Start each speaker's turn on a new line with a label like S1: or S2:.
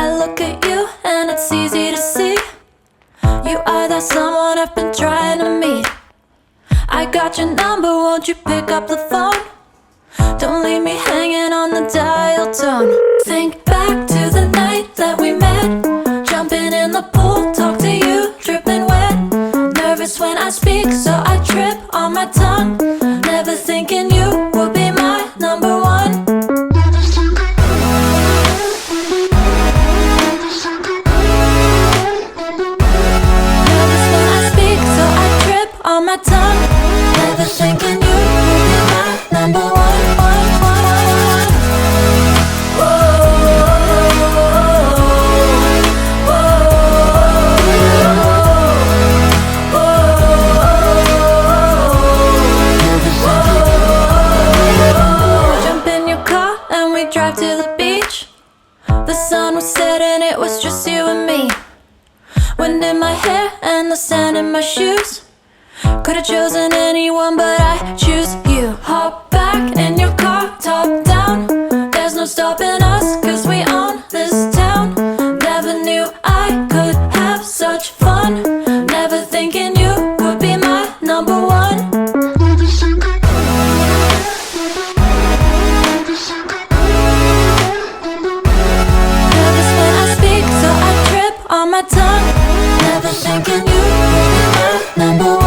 S1: I look at you and it's easy to see. You are that someone I've been trying to meet. I got your number, won't you pick up the phone? Don't leave me hanging on the dial tone. Think back to the night that we met. Jumping in the pool, talk to you, dripping wet. Nervous when I speak, so I trip on my tongue. Never thinking you would be my number one. Nervous when I speak, so I trip on my tongue. Never thinking you would be my number one. Drive to the beach. The sun was setting, it was just you and me. Wind in my hair and the sand in my shoes. Could've chosen anyone, but I choose you. Hop back in your car, top down. There's no stopping us, cause we own this town. Never knew I could have such fun. Never thinking you would be my number one. On my tongue, never thinking you would be my number one.